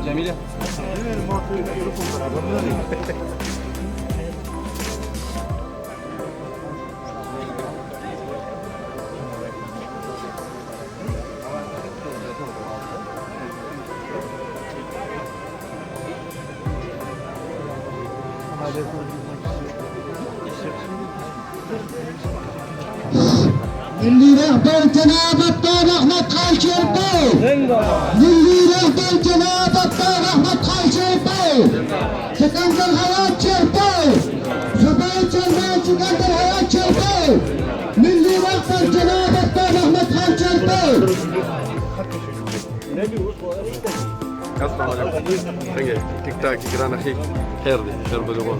جميلة. اللي رهبة جناب الطار أحمد خال شربي اللي رهبة جناب الطار أحمد خال شربي سكندر الحياة شربي شباب شربي سكندر الحياة شربي اللي رهبة جناب الطار أحمد خال شربي السلام عليكم. دقيقة تيك تاك جيران أخيك خير دي خير بقبول.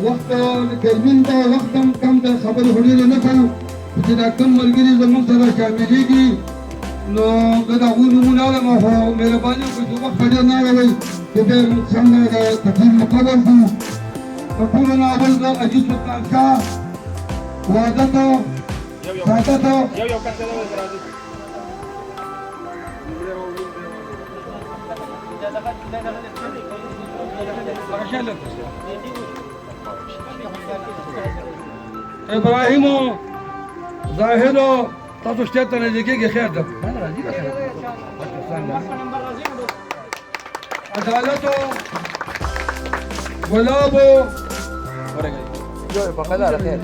وقت ګرمین دا وخت هم کم د خبرې هډېرې نه کوو چې دا کم ملګري زموږ سره شاملېږي نو زه د هغوی نومونه اړم خو مهرباني وکړئ چې وخت ډېر نه اړوئ چې بیا موږ څنګه د تقریر مقرر کړو د ټولو نه اول د عزیز سلطان شاه وعدت او سعادت ابراهیمو زاهدو تاسو شته ته نه کېږي خیر ده عدالتو ګلابو جو په قدر خیر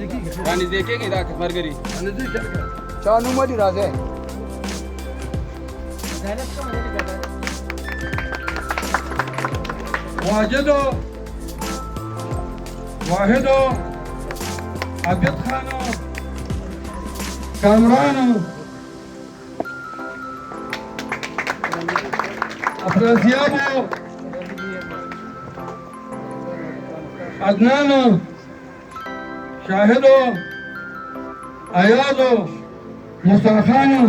باندې دیکھेږي دا مرګري چا نوم دی راځي واجدو واحدو عبد خانو کامرانو افرازیابو عدنانو شاهدو ایازو مصطفانو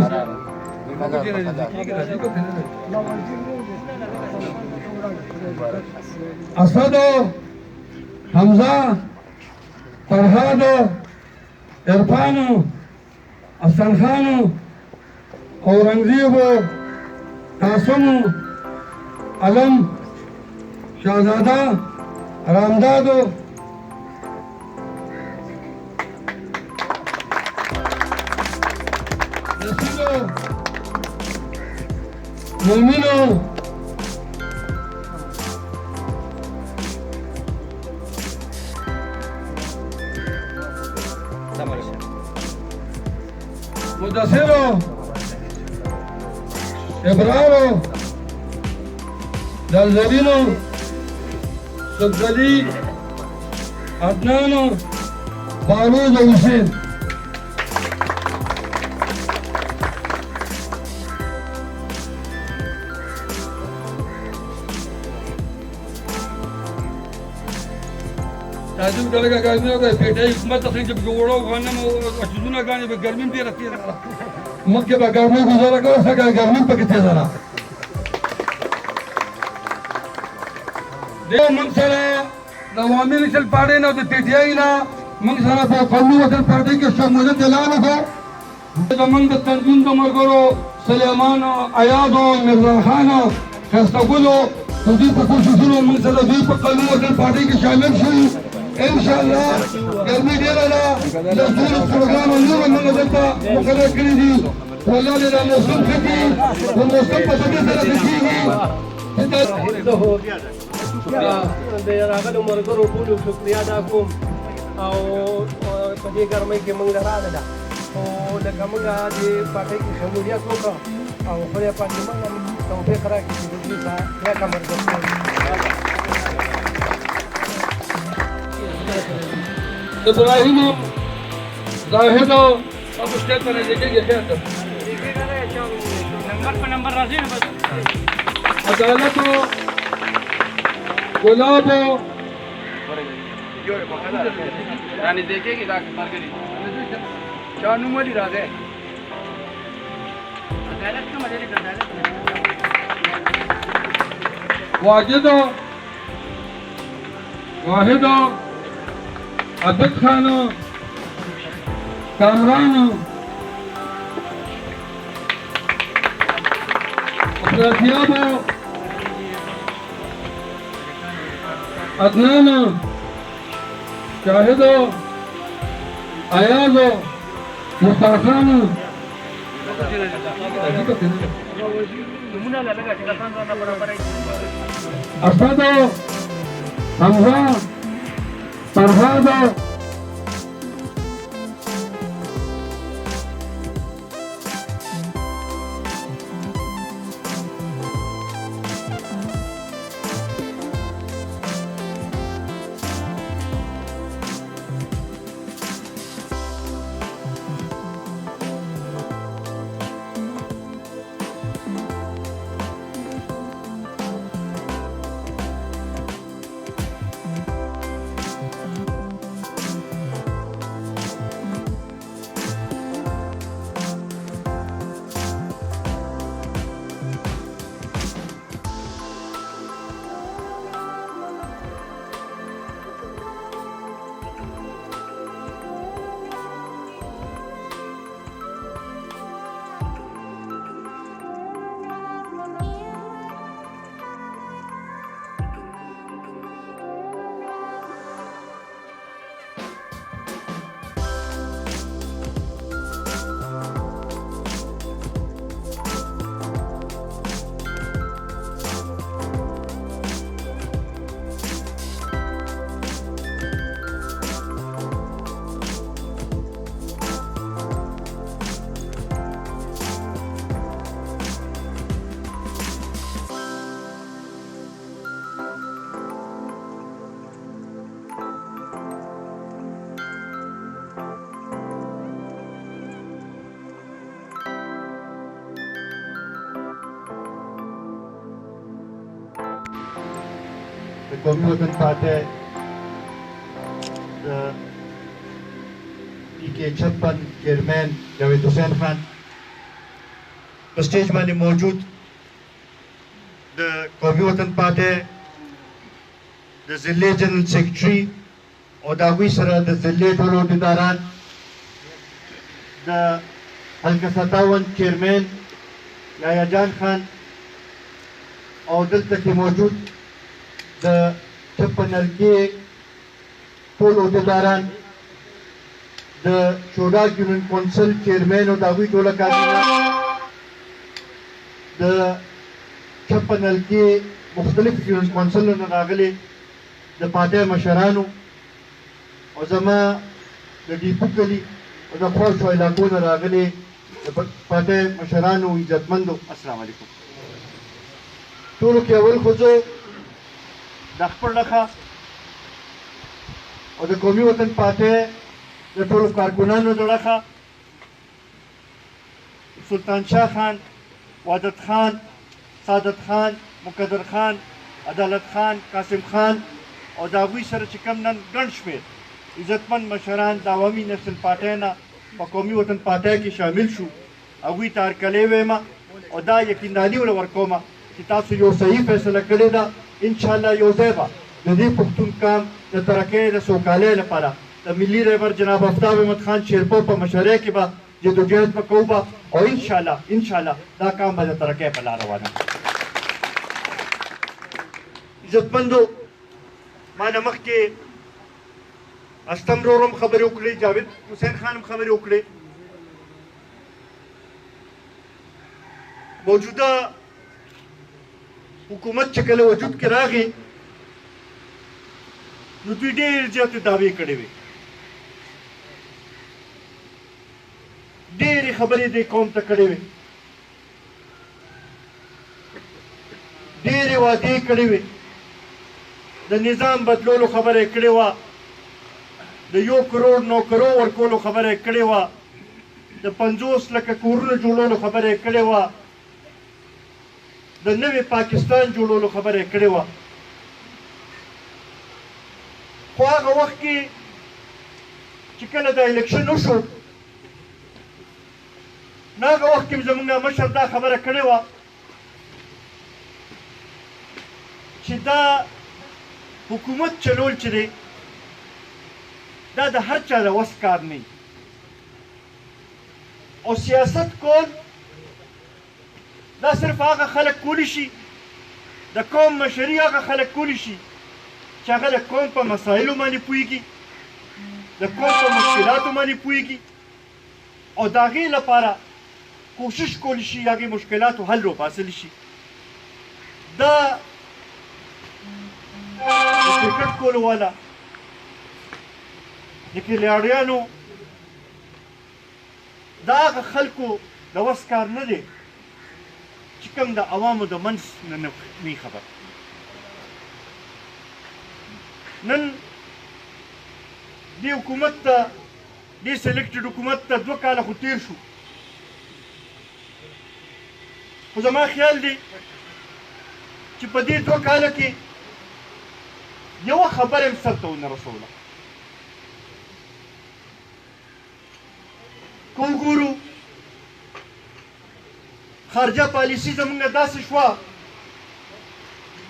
اسدو حمزه فرهادو عرفانو حسن خانو اورنگزیبو قاسمو علم شاهزاده رامدادو نسیلو مومینو مدثرو ابرارو زلزلینو سبزلی عدنانو باروز و حسین تعجب करेगा गर्मी होगा पेटे हिकमत तकलीफ जब जोड़ो खाने में अचूना गाने में गर्मी भी रखती है मक्के में गर्मी गुजारा करो सका गर्मी पे कितने जरा देखो मंगसरा नवामी निकल पाड़े ना तो पेटिया ही ना मंगसरा तो कन्नू वतन पार्टी के शमूल दिलाने को जब मंग तंजीम तो मर करो सलेमान आयादो मिर्जा खान खस्तगुलो तुझी पर कुछ सुनो मंगसरा जी पर कन्नू वतन पार्टी के शामिल शुरू इंशाअल्लाह गर्मी दे रहा लसूर प्रोग्राम अंदर में नजरता मुकर्रर करी थी والله لنا موسم ختي والموسم بسكت سره تشيږي د راغلو مرګرو ټول شکریا ادا کوم او په دې ګرمۍ کې موږ راغله ده او لکه موږ د پټۍ کې شمولیت وکړو او خدای پاک دې موږ توفیق راکړي چې دې ځای یا کمر ابراهیم زاهد अब स्टेज पर देखेंगे क्या तब नंबर पर नंबर राजी है बस अदालत हो गुलाब हो रानी देखेगी मार्गरी चानू मली राधे अदालत का मजे अदालत वाजिद हो वाहिद हो अदब खान हो कामरान अफरासियाब अदनान शाहिद अयाज मुस्ताखान असद हमजा फरहाद कौमी वतन पार्टी के 56 चेयरमैन जावेद हुसैन खान स्टेज में मौजूद कौमी वतन पार्टी जिले जनरल सेक्रेटरी और दावी सर जिले टोलोदारान हल्का 57 चेयरमैन याया जान खान और दिल तक मौजूद छप्पन के टोल अहदेदारान د چوډاک یونین کونسل چیرمین او د هغوی ټوله کابینه د چپنل کې مختلف یونین کونسلونو راغلي د پارټۍ مشرانو او زما د ډیپو کلي او د خوږو علاقو نه راغلي د پارټۍ مشرانو عزتمندو السلام علیکم ټولو کې اول خو زه د خپل نښه او د قومي وطن پارټۍ د ټولو کارکنانو د نښه سلطان شاه خان وحدت خان سعادت خان مقدر خان عدالت خان قاسم خان او د هغوی سره چې کوم نن ګڼ شمېر عزتمند مشران د عوامي نسل پارټۍ نه په قومي وطن پارټۍ کې شامل شو هغوی ته هرکلی ویم او دا یقینداني ور ورکوم چې تاسو یو صحیح فیصله کړې ده انشاءالله یو ځای به د دې پښتون قام د ترقۍ د سوکالۍ لپاره د ملي رهبر جناب آفتاب احمد خان شیرپور په مشرۍ کې به جدوجہد به کوو به او انشاءالله دا کام به د ترقۍ په لار روانه عزتمندو ما نه مخکې استم ورور هم خبرې وکړې جاوید حسین خان هم خبرې وکړې موجوده حکومت چې کله وجود کې راغی نو دوی ډېر زیاتې دعوې کړې وې ډېرې خبرې دې قوم ته کړې وې ډېرې وعدې کړې وې د نظام بدلولو خبره یې کړې وه د 1 کروڑ نوکرو ورکولو خبره یې کړې وه د 50 لکه کورونه جوړولو خبره یې کړې وه د نوې پاکستان جوړولو خبره یې کړې وه خو هغه وخت کې چې کله د الیکشن وشو نو هغه وخت کې زموږ مشر دا خبره کړې وه چې دا حکومت چلول چې دی دا د هر چا د وس کار نه او سیاست کول دا صرف هغه خلک کولی شي د قوم مشري هغه خلک کولی شي چې هغه د قوم په مسایلو باندې پوهېږي د قوم په مشکلاتو باندې پوهېږي او د هغې لپاره کوشش کولی شي هغې مشکلاتو حل وباسلی شي دا د کرکټ کولو والا د کلیاړیانو دا هغه خلکو د وس کار نه دی چې کوم د عوامو د منځ نه نه خبر نن دې حکومت ته دې سلیکټډ حکومت ته 2 کاله خو تیر شو خو زما خیال دی چې په دې 2 کاله کې یوه خبره هم سرته ونه رسوله که وګورو خارجه پالیسي زموږ داسې شوه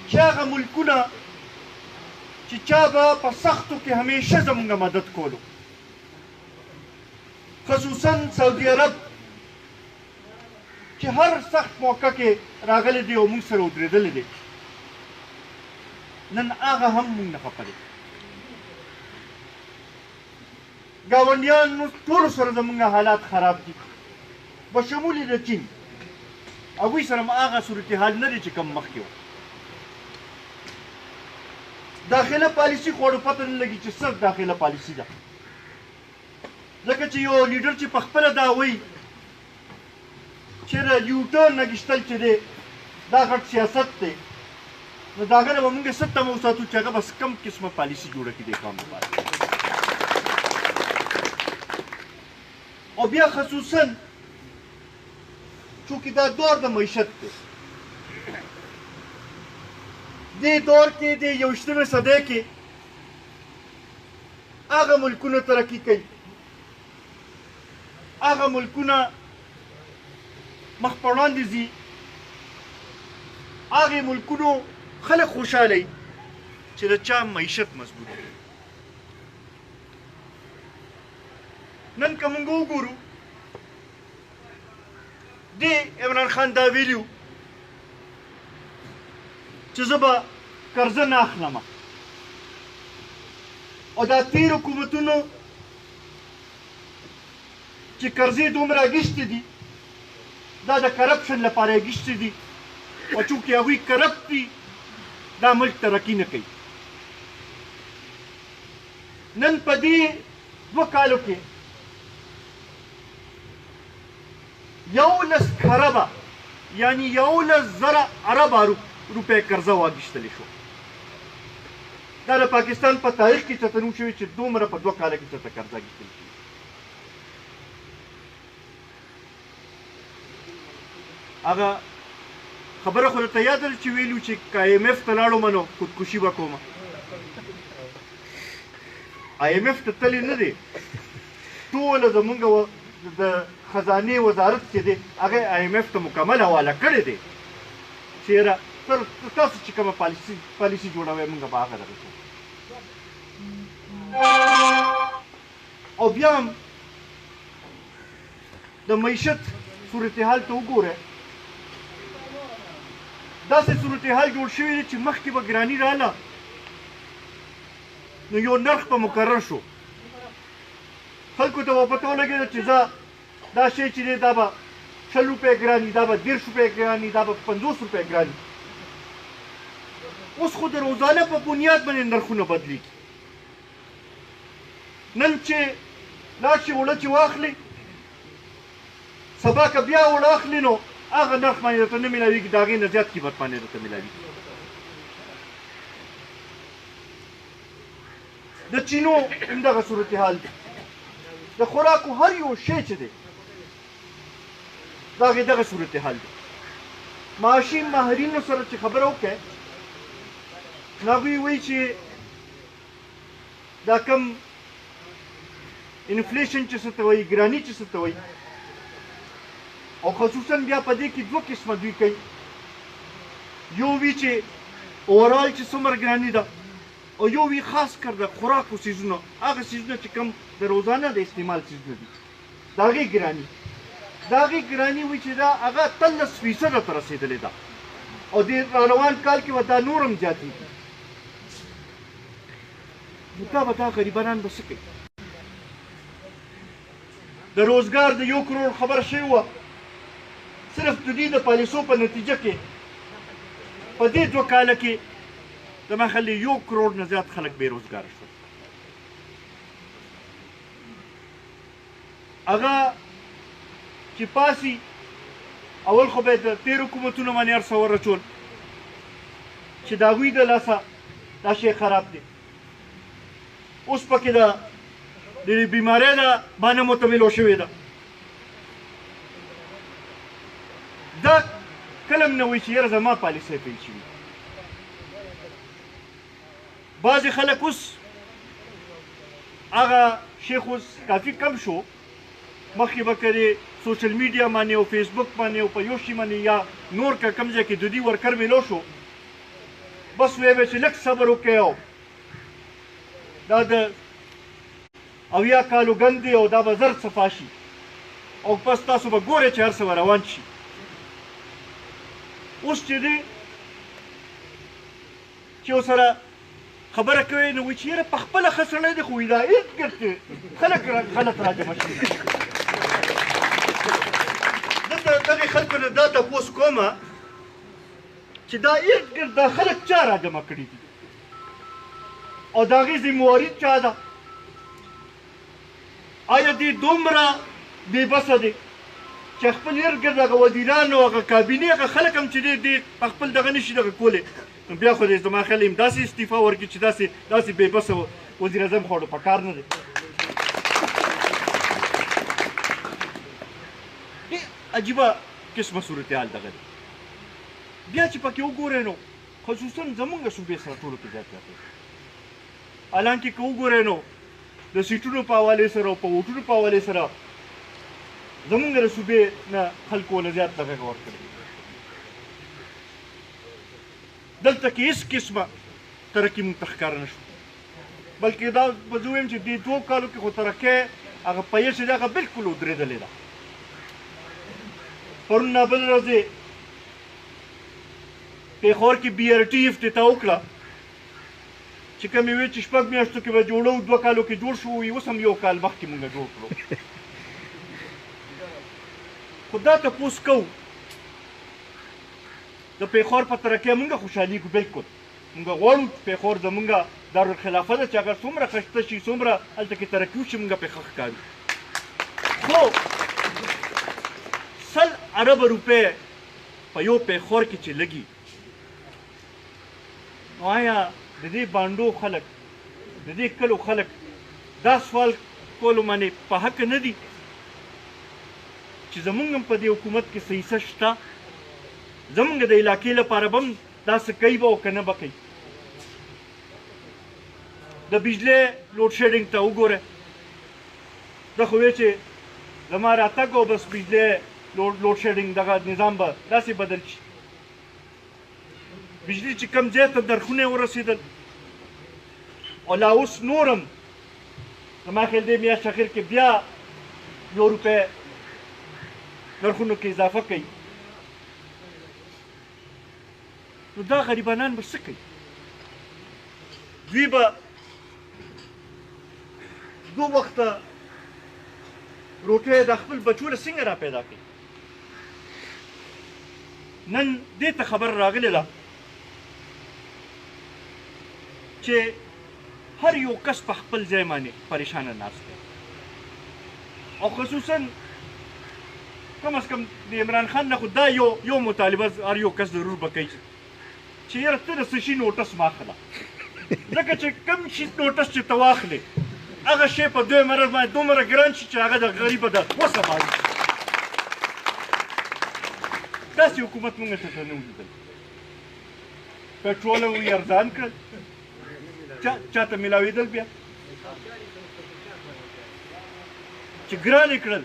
چې هغه ملکونه چې چا به په سختو کې همیشه زموږ مدد کولو خصوصا سعودي عرب چې هر سخت موقع کې راغلی دی او موږ سره ودرېدلی دی نن هغه هم موږ نه خفه دی ګاونډیانو ټولو سره زموږ حالات خراب دي بشمول د چین هغوی سره هم هغه صورتحال نه دی چې کم مخکې و داخله پالیسي خو اړو پته نه لګي چې څه داخله پالیسي ده ځکه چې یو لیډر چې په خپله دا وایي چې د یوټرن اخیستل چې دی دا غټ سیاست دی نو د هغه نه به موږ څه تمه وساتو چې هغه بس کم قسمه پالیسي جوړه کړي دې قوم لپاره او بیا خصوصا چونکې دا دور د معیشت دی دې دور کې د 21مې صدۍ کې هغه ملکونه ترقي کوي هغه ملکونه مخ په وړاندې ځي هغې ملکونو خلک خوشحاله وي چې د چا معیشت مضبوط وي نن که موږ وګورو دې عمران خان دا ویلي و چې زه به قرضه نه اخلم او دا تیر حکومتونو چې قرضې دومره اخیستې دي دا د کرپشن لپاره اخیستې دي او چونکې هغوی کرپټ دي دا ملک ترقي نه کوي. نن په دې 2 کالو کې 11 خربه یعنی 11,000 اربه روپۍ قرضه واخیستلی شو. دا د پاکستان په تاریخ کې چېرته نه شوي چې دومره په 2 کاله کې چېرته قرضه اخیستل شي. هغه خبره خو درته یاده ده چې ویلو چې که IMF ته لاړم نو خودکشي به کومه. IMF ته تللی نه دی، ټوله زمونږ د خزانې وزارت چې دی هغه IMF ته مکمل حواله کړی دی چې یاره تاسو چې کومه پالیسي جوړوئ موږ به هغه دغه کوو. او بیا هم د معیشت صورتحال ته وګوره، داسې صورتحال جوړ شوی دی چې مخکې به ګراني رااله نو یو نرخ په مقرر شو، خلکو ته به پته ولګېده چې دا شی چې دی دا به 60 روپۍ ګراني، دا به 10 روپۍ ګراني، دا به 50 روپۍ ګراني. اوس خو د روزانه په بنیاد باندې نرخونه بدلیږي. نن چې لاړ شي اوړه چې واخلي، سبا که بیا اوړه اخلي نو هغه نرخ باندې درته نه میلاویږي، د هغې نه زیات قیمت باندې درته میلاویږي. د چینو همدغه صورتحال دی. د خوراکو هر یو شی چې دی د هغې دغه صورتحال دی. معاشي ماهرینو سره چې خبره وکړئ نو هغوی وایي چې دا کم انفلیشن چې څه ته وایي، ګراني چې څه ته وایي، او خصوصا بیا په دې کې 2 قسمه دوی کوي. یو وی چې اورال چې څومره ګراني ده، او یو وی خاص کر د خوراکو څیزونه، هغه څیزونه چې کم د روزانه د استعمال څیزونه دي د هغې ګراني. د هغې ګراني وایي چې دا هغه 13% ته رسېدلې ده او د روان کال کې به دا نور هم زیاتېږي. نو دا غریبانان به څه کوي؟ د روزګار د 1 کروڑ خبره شوې وه، صرف د دې د پالیسو په نتیجه کې په دې 2 کاله کې زما خیال 1 کروڑ نه زیات خلک بې روزګاره شول. هغه چې پاسي اول خو به د تېر حکومتونو باندې هر څه ورچول چې د هغوی د لاسه دا شی خراب دی. اوس پکې د بیمارۍ د باندې متملو شوې ده. دا کله هم نه وایي چې یاره زما پالیسۍ پیل شوي. بعضې خلک اوس هغه شیخ اوس کافي کم شو، مخکې به کړې سوشل میډیا باندې او فیسبوک باندې او په یو شي باندې یا نور که کوم ځای کې د دوی ورکر میلو شو، بس ویې به چې لږ صبر وکړئ او دا د 80 کالو ګند دی او دا به زر صفا شي او پس تاسو به ګورئ چې هر څه به روان شي. اوس چې دی چې ورسره خبره کوي نو وایي چې یاره په خپله ښه سړی دی خو وایي دا ارد ګرد خلک غلط راجمع شوي. دلته دغې خلکو نه دا تپوس کومه چې دا ارد ګرد دا خلک چا راجمع کړي دي او د هغې ذمواري چا ده؟ آیا دې دومره بې بسه دی چې خپل ارد ګرد هغه وزیران او هغه کابینې هغه خلک هم چې دی په خپل دغه نه شي دغه کولی؟ نو بیا خو دې زما خیال یم داسې استعفا ورکړي چې داسې بې بسه وزیر اعظم خو په کار نه دی. ډېر عجیبه قسمه صورتحال دغه دی. بیا چې پکې وګورئ نو خصوصا زمونږ صوبې سره ټولو کې زیات دی. حالانکې که وګورئ نو د سیټونو په حوالې سره او په ووټونو په حوالې سره زمونږ د صوبې نه خلکو له زیات دغه ورکړی. دلته کې هېڅ قسمه ترقي مونږ ته ښکاره نه شو، بلکې دا به زه ووایم چې دې 2 کالو کې خو ترقۍ هغه پیل چې دی هغه بلکل ودرېدلې ده. پرون نابل ورځې پېښور کې BRT افتتاح وکړه چې کومې وې چې 6 میاشتو کې به جوړو 2 کالو کې جوړ شو، اوس هم 1 کال مخکې مونږ جوړ کړو. خو دا تپوس کوو د پېښور په ترقۍ مونږ خوشحالېږو بلکل مونږ غواړو چې پېښور زمونږ دارالخلافه ده چې هغه څومره ښایسته شي څومره هلته کې ترقي وشي مونږ پې ښه ښکاري خو 100 اربه روپۍ په یو پېښور کې چې لګي نو آیا د دې بانډو خلک د دې کلو خلک دا سوال کولو باندې په حق نه دي چې زمونږ هم په دې حکومت کې صحیح څه شته زمونږ د علاقې لپاره به هم داسې کوي به او که نه به کوي د بجلۍ لوډ شیډینګ ته وګوره دا خو وی چې زما راتګ او بس بجلۍ لوډ شیډینګ دغه نظام به داسې بدل شي بجلي چې کوم ځای ته نرخونه ورسېدل او لا اوس نور هم زما خیال دی میاشت اخر کې بیا 1 روپۍ نرخونو کې اضافه کوي نو دا غریبانان به څه کوي دوی به 2 وخته روټۍ د خپل بچو له څنګه را پیدا کوي نن دې ته خبر راغلی ده چې هر یو کس په خپل ځای باندې پریشانه ناست دی او خصوصا کم از کم د عمران خان نه خو دا یو مطالبه هر یو کس ضرور به کوي چې یاره ته د څه شي نوټس مه اخله ځکه چې کوم شي نوټس چې ته واخلې هغه شی په دوی مرض باندې دومره ګران شي چې هغه د غریبه د وسه باندې داسې حکومت مونږ ته نه ولیدل پټرول یې ارزان کړل چاته میلاوېدل بیا چې ګران یې کړل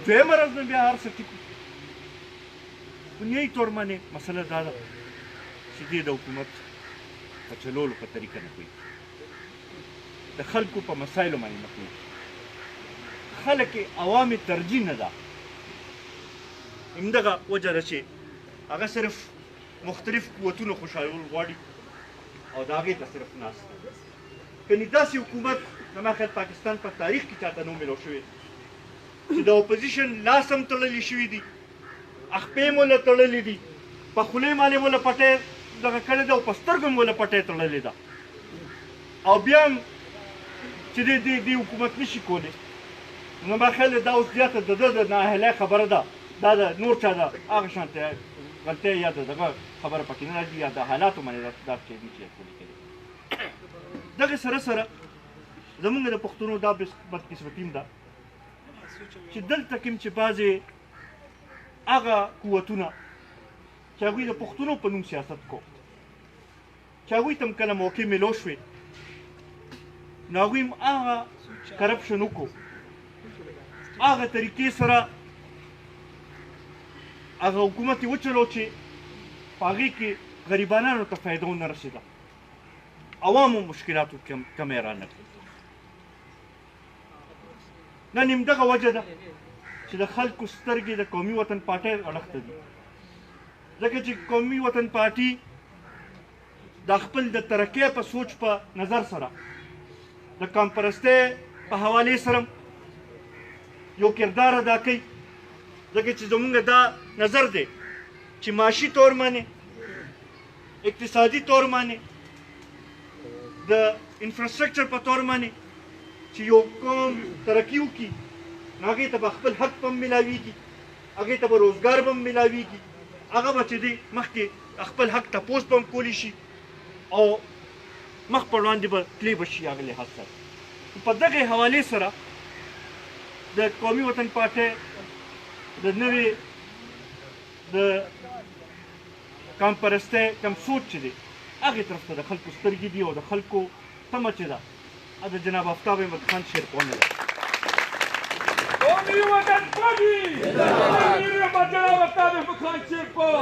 دویمه ورځ نه بیا هر څه ټیک دنیایي طور باندې مسله دا ده چې دې د حکومت په چلولو په طریقه نه کوي د خلکو په مسایلو باندې نه کوي خلک یې عوامي ترجیح نه ده همدغه وجه ده چې هغه صرف مختلف قوتونو خوشحالول غواړي او د هغې ته صرف ناست کنې داسې حکومت زما خیال پاکستان په تاریخ کې چاته نه میلاو شوی چې د اپوزیشن لاس هم تړلي شوي دي اخپې مو له تړلي دي په خولې باندې مو له پټۍ دغه کړې ده او په سترګو مو له پټۍ تړلې ده او بیا هم چې دې حکومت نشي کولی نو ما خیال دا اوس زیاته د ده د نااهلۍ خبره ده دا د نور چا ده هغه شانتې غلطۍ یا د دغه خبره پکې نه راځي یا د حالاتو باندې دا شی نشي کولی کېدی دغه سره زمونږ د پښتنو دا بدقسمتي هم ده چې دلته کوم چې بعضې هغه قوتونه چې هغوی د پښتنو په نوم سیاست کو چې هغوی ته هم کله موقع میلو شوې نو هغوی هم هغه کرپشن وکړو هغه طریقې سره هغه حکومت یې وچلو چې په هغې کې غریبانانو ته فایده ونه رسېده عوامو مشکلاتو کمی رانه کړي نن همدغه وجه ده چې د خلکو سترګې د قومي وطن پارټۍ اړخ ته دي ځکه چې قومي وطن پارټي د خپل د ترقۍ په سوچ په نظر سره د قوم پرستۍ په حوالې سره یو کردار ادا کوي ځکه چې زمونږ دا نظر دی چې معاشي طور باندې اقتصادي طور باندې د انفراسټرکچر په طور باندې چې یو قوم ترقي وکړي نو هغې ته به خپل حق به هم میلاویږي هغې ته به روزګار به هم میلاویږي هغه به چې دی مخکې خپل حق تپوس به هم کولی شي او مخ پر وړاندې به تللی به شي هغه لحاظ سره په دغې حوالې سره د قومي وطن پارټۍ د نوې د قوم پرستۍ کوم سوچ چې دی هغې طرف ته د خلکو سترګې دي او د خلکو تمه چې ده د جناب آفتاب احمد خان شیرپونه ده قومي وطن پارټي امیر احمد جناب آفتاب احمد خان شیرپور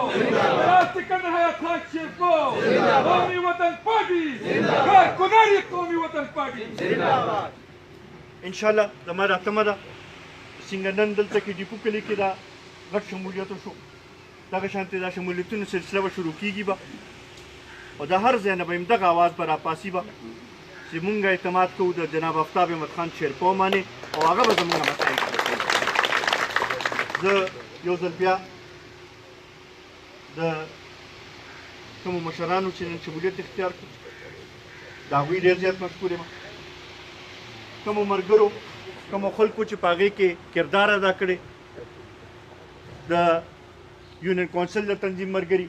راز سکندر حیات خان شیرپور قومي وطن پارټي کارکنان قومي وطن پارټي انشاءالله زما دا تمه ده څنګه نن دلته کې ډیپو کلي کې دا غټ شمولیت وشو دغه شانتې دا شمولیتونو سلسله به شروع کېږي به او د هر ځای نه به همدغه اواز به راپاسي به چې مونږ اعتماد کوو د جناب آفتاب احمد خان شیرپور باندې او هغه به زمونږ مسایل حل کوي زه یو ځل بیا د کومو مشرانو چې نن شمولیت اختیار کړو د هغوی ډېر زیات مشکور یم کومو ملګرو کومو خلکو چې په هغې کې کردار ادا کړی د یونین کونسل د تنظیم ملګري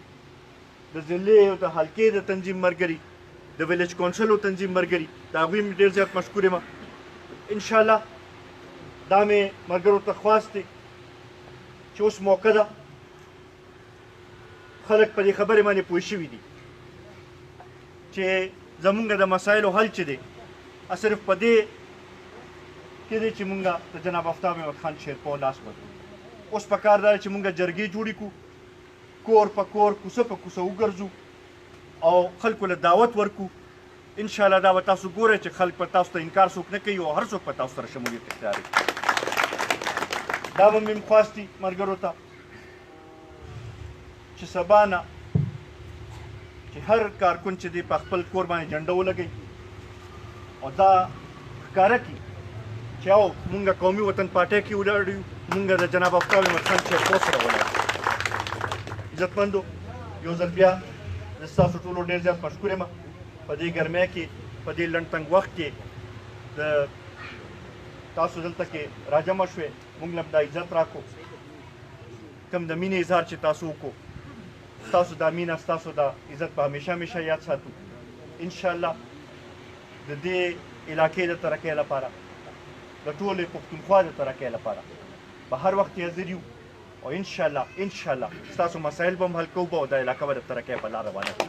د ضلعې او د حلقې د تنظیم ملګري د ویلیج کونسل او تنظیم ملګري د هغوی مې ډېر زیات مشکور یم انشاءالله دا مې ملګرو ته خواست دی چې اوس موقع ده خلک په دې خبرې باندې پوه شوي دي چې زمونږ د مسایلو حل چې دی صرف په دې کې دی چې مونږ د جناب آفتاب احمد خان شیرپو لاس ورکړو اوس په کار دا چې مونږ جرګې جوړې کړو کور په کور کوڅه په کوڅه وګرځو او خلکو له دعوت ورکړو انشاءالله دا به تاسو ګورئ چې خلک په تاسو ته انکار څوک نه کوي او هر څوک په تاسو سره شمولیت اختیار کوي دا به مې خواست دي ملګرو ته چې سبا نه چې هر کارکن چې دی په خپل کور باندې جنډه ولګوي او دا ښکاره کړي چې او مونږ قومي وطن پارټۍ کې ولاړ یو مونږ د جناب آفتاب احمد خان شیرپو سره ولاړ عزتمندو یو ځل بیا زه ستاسو ټولو ډېر زیات مشکور یم په دې ګرمۍ کې په دې لنډ تنګ وخت کې د تاسو دلته کې راجمع شوې مونږ له دا عزت راکړو کوم د مینې اظهار چې تاسو وکړو ستاسو دا مینه ستاسو دا عزت به همیشه همیشه یاد ساتو انشاءالله د دې علاقې د ترقۍ لپاره د ټولې پښتونخوا د ترقۍ لپاره په هر وخت حاضر یو او انشاءالله ستاسو مسایل به هم حل کوو او دا علاقه به د ترقۍ په لاره روانه کړو